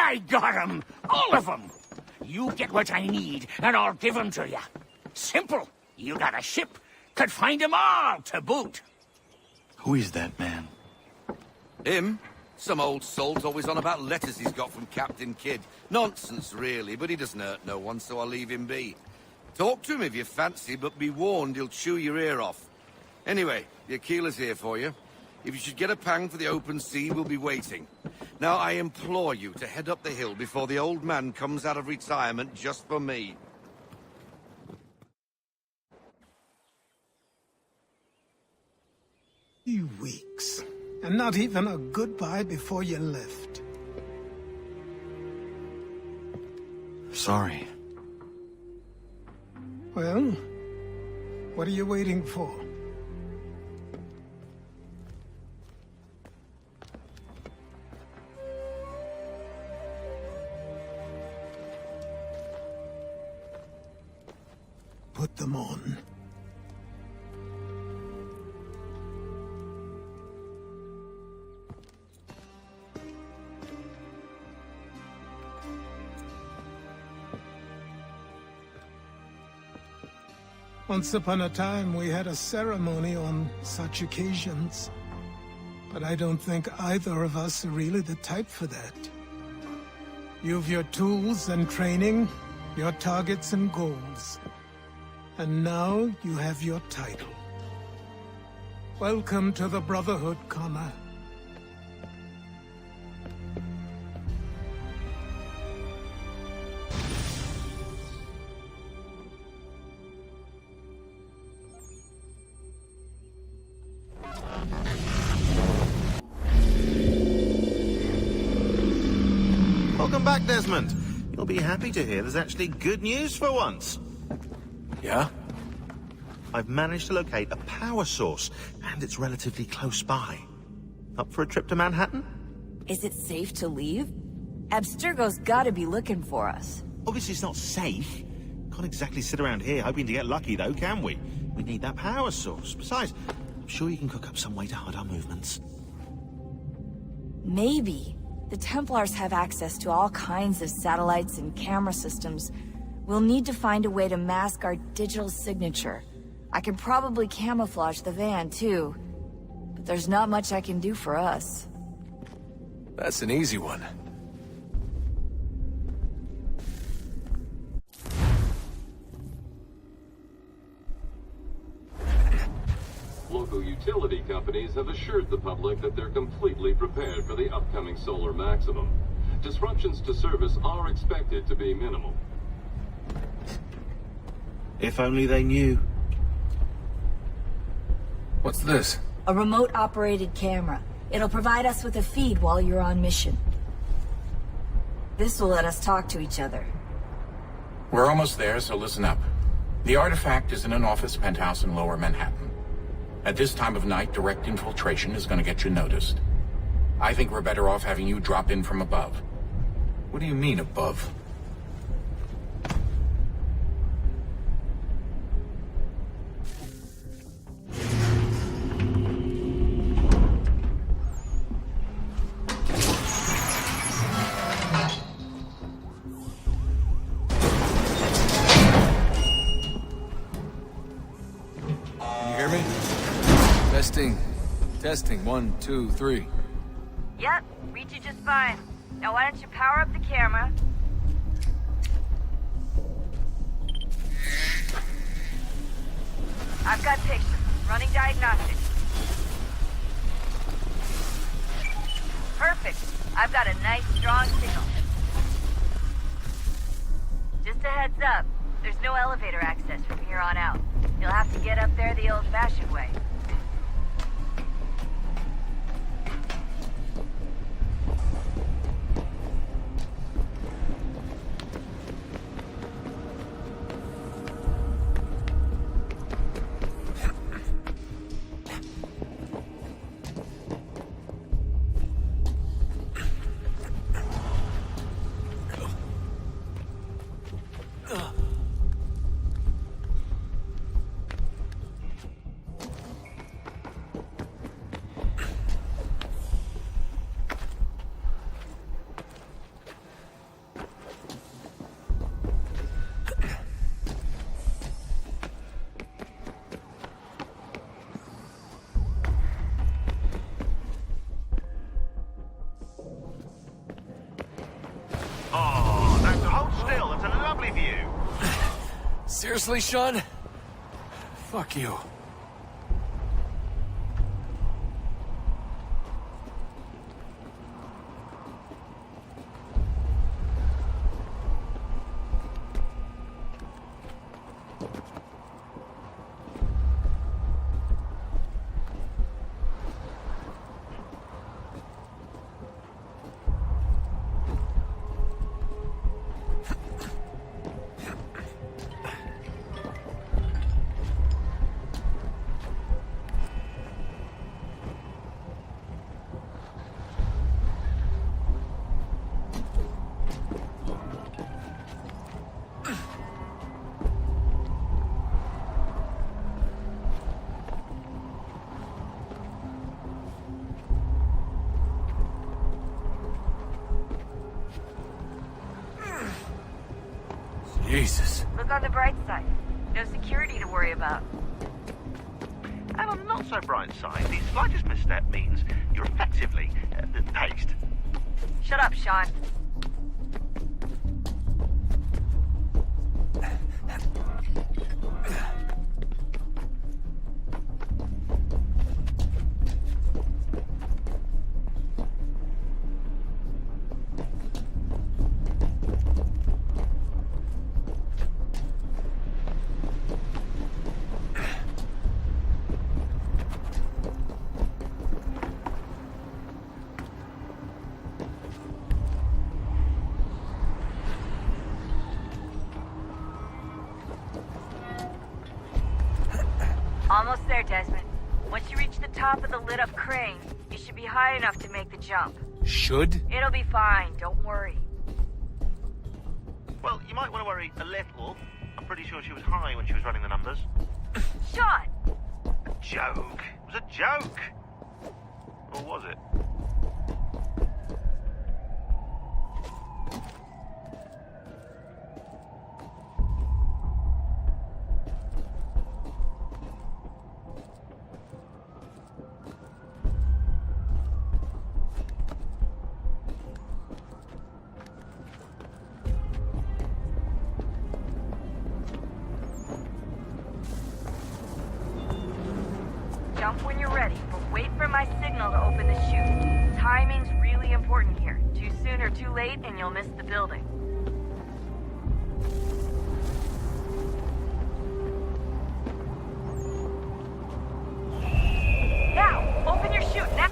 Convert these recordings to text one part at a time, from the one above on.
I got 'em! All of 'em! You get what I need, and I'll give 'em to you. Simple. You got a ship. Could find 'em all to boot. Who is that man? Him? Some old salt always on about letters he's got from Captain Kidd. Nonsense, really, but he doesn't hurt no one, so I'll leave him be. Talk to him if you fancy, but be warned he'll chew your ear off. Anyway, the Aquila's here for you. If you should get a pang for the open sea, we'll be waiting. Now, I implore you to head up the hill before the old man comes out of retirement just for me. You weeks. And not even a goodbye before you left. Sorry. Well, what are you waiting for? Put them on. Once upon a time, we had a ceremony on such occasions. But I don't think either of us are really the type for that. You've your tools and training, your targets and goals. And now you have your title. Welcome to the Brotherhood, Connor. Welcome back, Desmond. You'll be happy to hear there's actually good news for once. Yeah? I've managed to locate a power source, and it's relatively close by. Up for a trip to Manhattan? Is it safe to leave? Abstergo's gotta be looking for us. Obviously it's not safe. Can't exactly sit around here hoping to get lucky, though, can we? We need that power source. Besides, I'm sure you can cook up some way to hide our movements. Maybe. The Templars have access to all kinds of satellites and camera systems. We'll need to find a way to mask our digital signature. I can probably camouflage the van, too. But there's not much I can do for us. That's an easy one. Local utility companies have assured the public that they're completely prepared for the upcoming solar maximum. Disruptions to service are expected to be minimal. If only they knew. What's this? A remote-operated camera. It'll provide us with a feed while you're on mission. This will let us talk to each other. We're almost there, so listen up. The artifact is in an office penthouse in Lower Manhattan. At this time of night, direct infiltration is going to get you noticed. I think we're better off having you drop in from above. What do you mean, above? Can you hear me? Testing. Testing. 1, 2, 3. Yep, read you just fine. Now why don't you power up the camera? I've got pictures. Running diagnostics. Perfect. I've got a nice, strong signal. Just a heads up, there's no elevator access from here on out. You'll have to get up there the old-fashioned way. with you. Seriously, Sean? Fuck you. Jesus. Look on the bright side. No security to worry about. And on the not so bright side, the slightest misstep means you're effectively tased. Shut up, Sean. Almost there, Desmond. Once you reach the top of the lit-up crane, you should be high enough to make the jump. Should? It'll be fine, don't worry. Well, you might want to worry a little. I'm pretty sure she was high when she was running the numbers. Sean! A joke. It was a joke. Or was it? Jump when you're ready, but wait for my signal to open the chute. Timing's really important here. Too soon or too late, and you'll miss the building. Now, open your chute, now!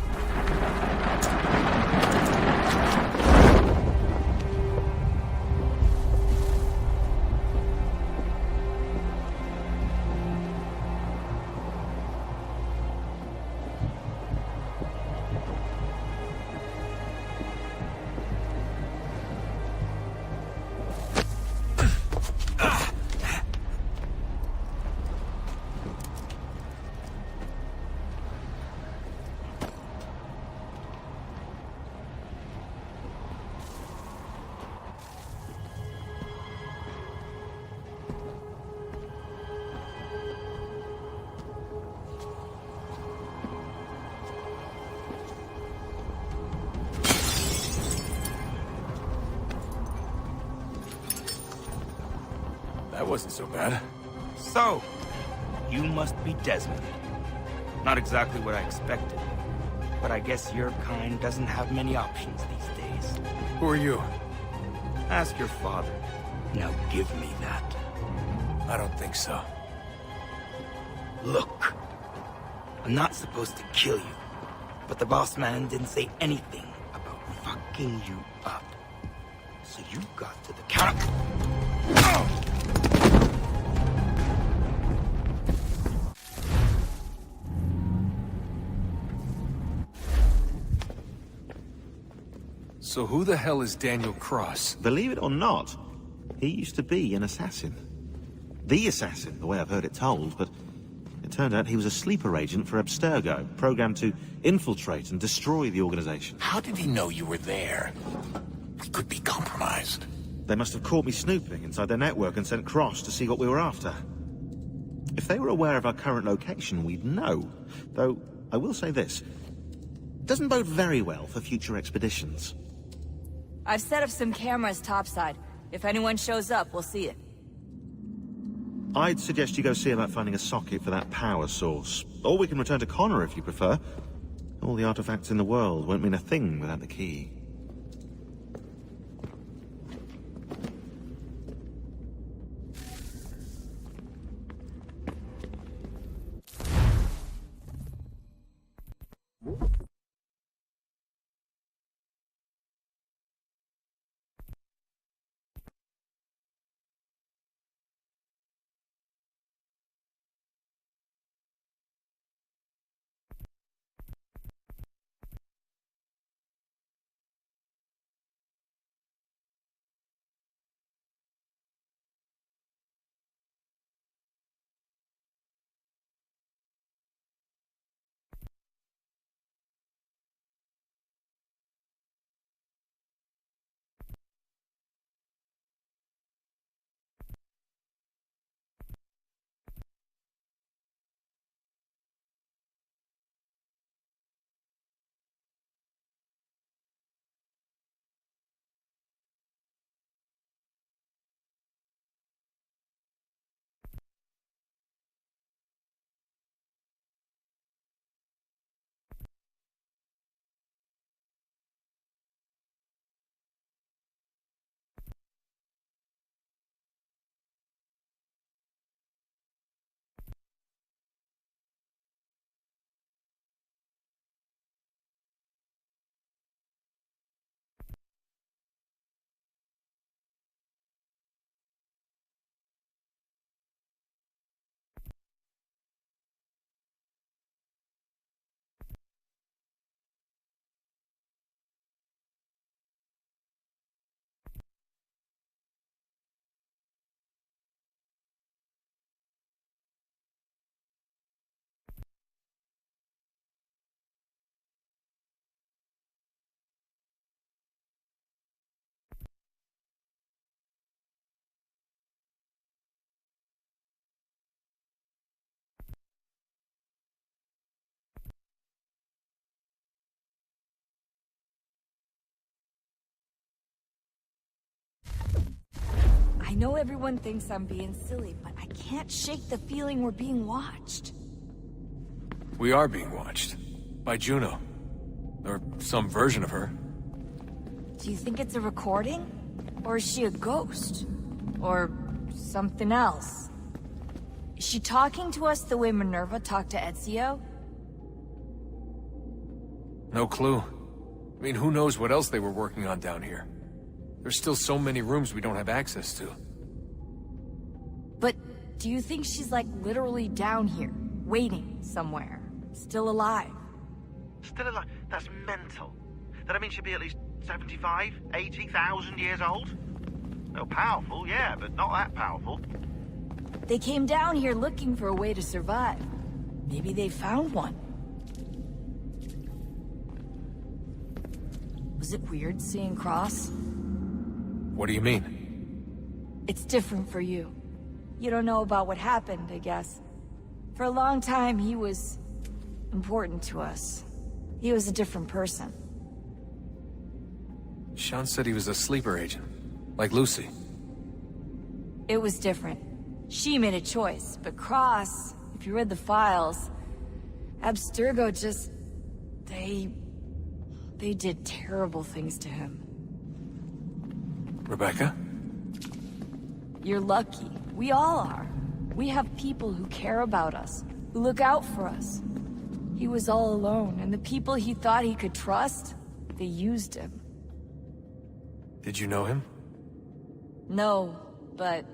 That wasn't so bad. So, you must be Desmond. Not exactly what I expected, but I guess your kind doesn't have many options these days. Who are you? Ask your father. Now give me that. I don't think so. Look, I'm not supposed to kill you, but the boss man didn't say anything about fucking you up. So you got to the counter. So who the hell is Daniel Cross? Believe it or not, he used to be an assassin. The assassin, the way I've heard it told, but it turned out he was a sleeper agent for Abstergo, programmed to infiltrate and destroy the organization. How did he know you were there? We could be compromised. They must have caught me snooping inside their network and sent Cross to see what we were after. If they were aware of our current location, we'd know. Though, I will say this. It doesn't bode very well for future expeditions. I've set up some cameras topside. If anyone shows up, we'll see it. I'd suggest you go see about finding a socket for that power source. Or we can return to Connor if you prefer. All the artifacts in the world won't mean a thing without the key. I know everyone thinks I'm being silly, but I can't shake the feeling we're being watched. We are being watched. By Juno. Or some version of her. Do you think it's a recording? Or is she a ghost? Or something else? Is she talking to us the way Minerva talked to Ezio? No clue. I mean, who knows what else they were working on down here? There's still so many rooms we don't have access to. But do you think she's like literally down here, waiting somewhere, still alive? Still alive? That's mental. That I mean she'd be at least 75, 80,000 years old? No, powerful, yeah, but not that powerful. They came down here looking for a way to survive. Maybe they found one. Was it weird seeing Cross? What do you mean? It's different for you. You don't know about what happened, I guess. For a long time, he was important to us. He was a different person. Sean said he was a sleeper agent. Like Lucy. It was different. She made a choice, but Cross, if you read the files, Abstergo just... They did terrible things to him. Rebecca? You're lucky. We all are. We have people who care about us, who look out for us. He was all alone, and the people he thought he could trust, they used him. Did you know him? No, but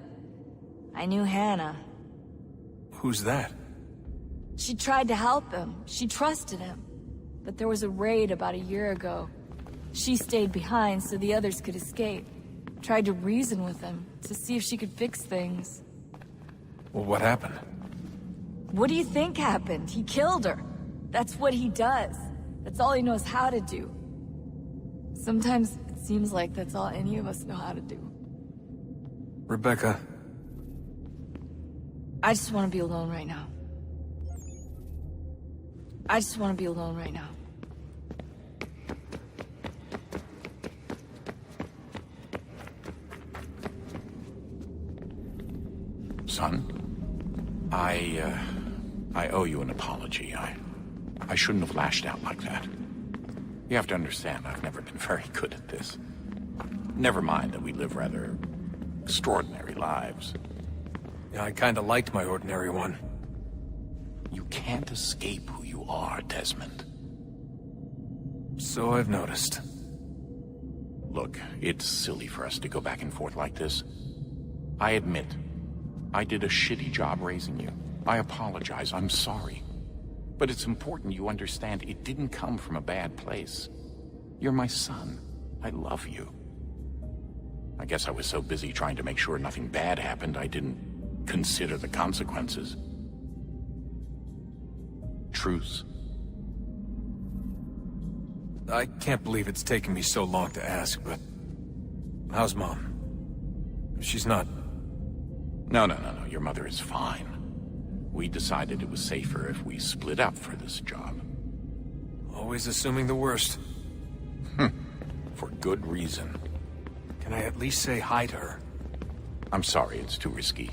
I knew Hannah. Who's that? She tried to help him. She trusted him. But there was a raid about a year ago. She stayed behind so the others could escape. Tried to reason with him, to see if she could fix things. Well, what happened? What do you think happened? He killed her. That's what he does. That's all he knows how to do. Sometimes it seems like that's all any of us know how to do. Rebecca. I just want to be alone right now. I just want to be alone right now. Son, I owe you an apology. I shouldn't have lashed out like that. You have to understand, I've never been very good at this. Never mind that we live rather extraordinary lives. Yeah, I kinda liked my ordinary one. You can't escape who you are, Desmond. So I've noticed. Look, it's silly for us to go back and forth like this. I admit, I did a shitty job raising you. I apologize, I'm sorry. But it's important you understand it didn't come from a bad place. You're my son. I love you. I guess I was so busy trying to make sure nothing bad happened, I didn't consider the consequences. Truce. I can't believe it's taken me so long to ask, but... how's Mom? She's not... No. Your mother is fine. We decided it was safer if we split up for this job. Always assuming the worst. For good reason. Can I at least say hi to her? I'm sorry, it's too risky.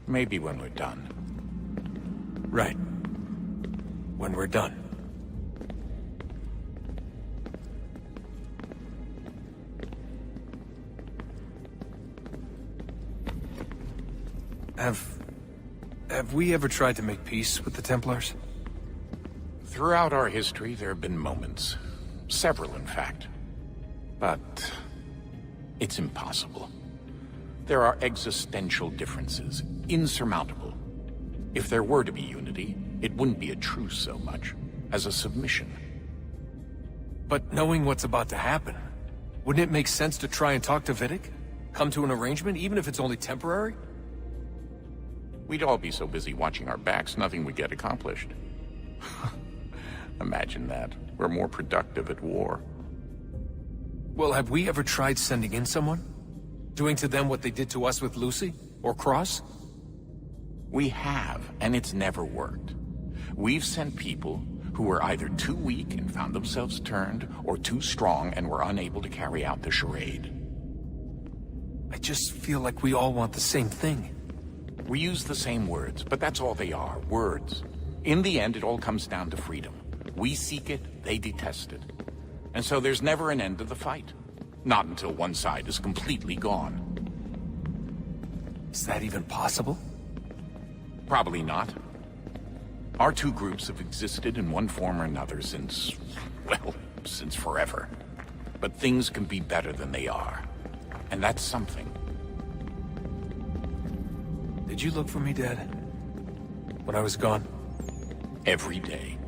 Maybe when we're done. Right. When we're done. Have we ever tried to make peace with the Templars? Throughout our history, there have been moments. Several, in fact. But... it's impossible. There are existential differences, insurmountable. If there were to be unity, it wouldn't be a truce so much as a submission. But knowing what's about to happen, wouldn't it make sense to try and talk to Vidic? Come to an arrangement, even if it's only temporary? We'd all be so busy watching our backs, nothing would get accomplished. Imagine that. We're more productive at war. Well, have we ever tried sending in someone? Doing to them what they did to us with Lucy? Or Cross? We have, and it's never worked. We've sent people who were either too weak and found themselves turned, or too strong and were unable to carry out the charade. I just feel like we all want the same thing. We use the same words, but that's all they are, words. In the end, it all comes down to freedom. We seek it, they detest it. And so there's never an end to the fight. Not until one side is completely gone. Is that even possible? Probably not. Our two groups have existed in one form or another since, well, since forever. But things can be better than they are. And that's something. Did you look for me, Dad? When I was gone? Every day.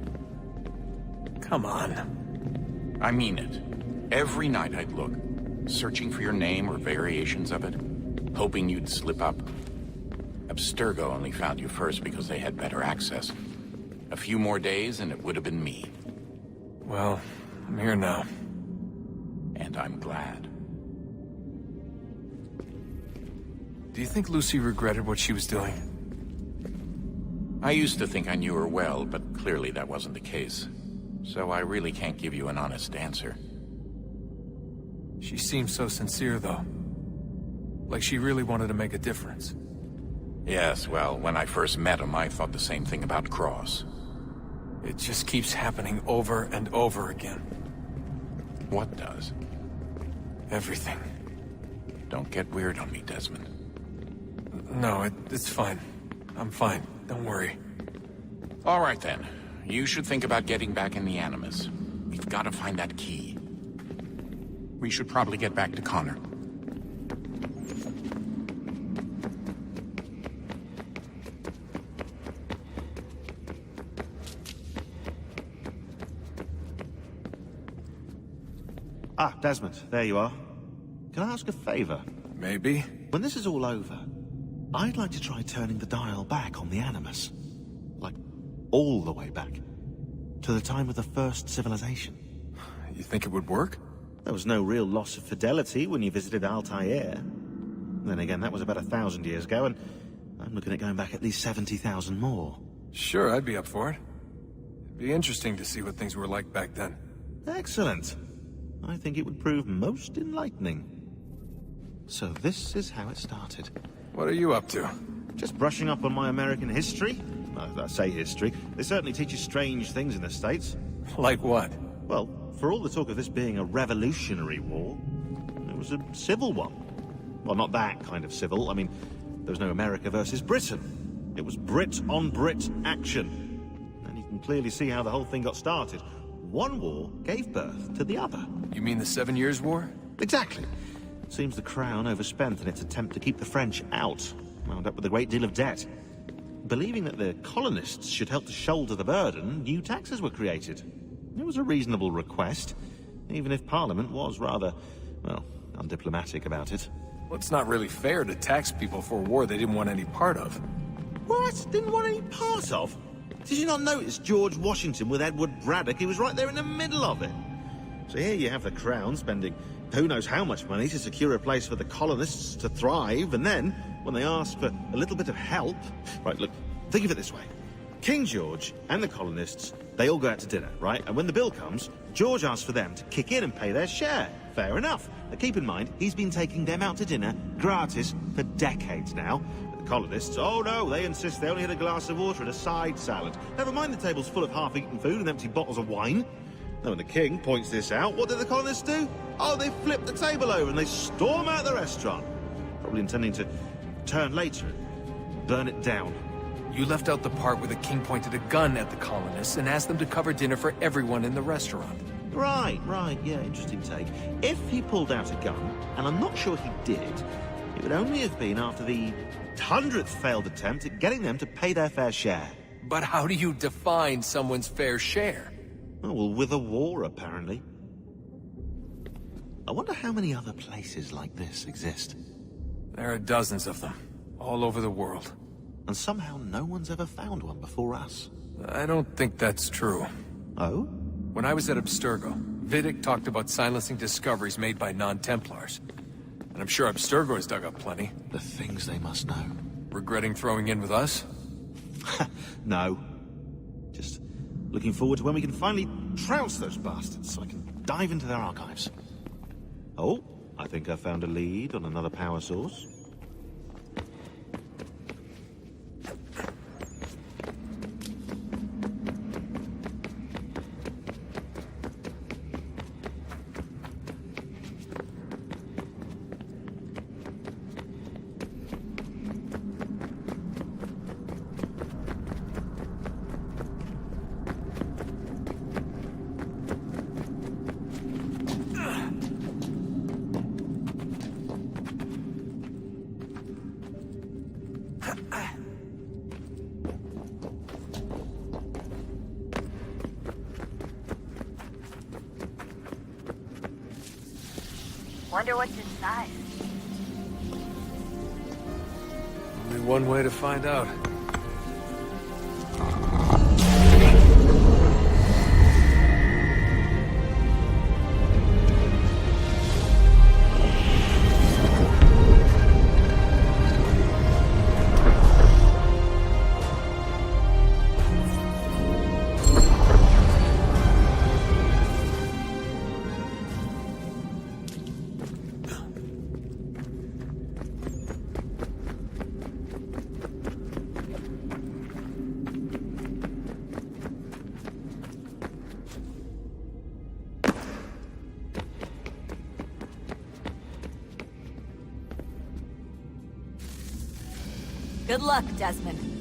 Come on. I mean it. Every night I'd look, searching for your name or variations of it, hoping you'd slip up. Abstergo only found you first because they had better access. A few more days and it would have been me. Well, I'm here now. And I'm glad. Do you think Lucy regretted what she was doing? I used to think I knew her well, but clearly that wasn't the case. So I really can't give you an honest answer. She seemed so sincere, though. Like she really wanted to make a difference. Yes, well, when I first met him, I thought the same thing about Cross. It just keeps happening over and over again. What does? Everything. Don't get weird on me, Desmond. No, it's fine. I'm fine. Don't worry. All right, then. You should think about getting back in the Animus. We've got to find that key. We should probably get back to Connor. Ah, Desmond, there you are. Can I ask a favor? Maybe. When this is all over, I'd like to try turning the dial back on the Animus. Like, all the way back. To the time of the first civilization. You think it would work? There was no real loss of fidelity when you visited Altair. Then again, that was about 1,000 years ago, and I'm looking at going back at least 70,000 more. Sure, I'd be up for it. It'd be interesting to see what things were like back then. Excellent. I think it would prove most enlightening. So this is how it started. What are you up to? Just brushing up on my American history. I say history. They certainly teach you strange things in the States. Like what? Well, for all the talk of this being a revolutionary war, it was a civil one. Well, not that kind of civil. I mean, there was no America versus Britain. It was Brit on Brit action. And you can clearly see how the whole thing got started. One war gave birth to the other. You mean the 7 Years' War? Exactly. Seems the Crown overspent in its attempt to keep the French out, wound up with a great deal of debt. Believing that the colonists should help to shoulder the burden, new taxes were created. It was a reasonable request, even if Parliament was rather, well, undiplomatic about it. Well, it's not really fair to tax people for a war they didn't want any part of. What? Didn't want any part of? Did you not notice George Washington with Edward Braddock? He was right there in the middle of it. So here you have the Crown spending who knows how much money to secure a place for the colonists to thrive, and then, when they ask for a little bit of help... Right, look, think of it this way. King George and the colonists, they all go out to dinner, right? And when the bill comes, George asks for them to kick in and pay their share. Fair enough. But keep in mind, he's been taking them out to dinner gratis for decades now. The colonists, oh no, they insist they only had a glass of water and a side salad. Never mind the table's full of half-eaten food and empty bottles of wine. Now, when the king points this out, what do the colonists do? Oh, they flip the table over and they storm out the restaurant. Probably intending to return later and burn it down. You left out the part where the king pointed a gun at the colonists and asked them to cover dinner for everyone in the restaurant. Right, yeah, interesting take. If he pulled out a gun, and I'm not sure he did, it would only have been after the 100th failed attempt at getting them to pay their fair share. But how do you define someone's fair share? Oh, well, with a war, apparently. I wonder how many other places like this exist. There are dozens of them, all over the world. And somehow no one's ever found one before us. I don't think that's true. Oh? When I was at Abstergo, Vidic talked about silencing discoveries made by non-Templars. And I'm sure Abstergo has dug up plenty. The things they must know. Regretting throwing in with us? No. Just looking forward to when we can finally trounce those bastards so I can dive into their archives. Oh, I think I found a lead on another power source. Wonder what's inside. Only one way to find out. Good luck, Desmond.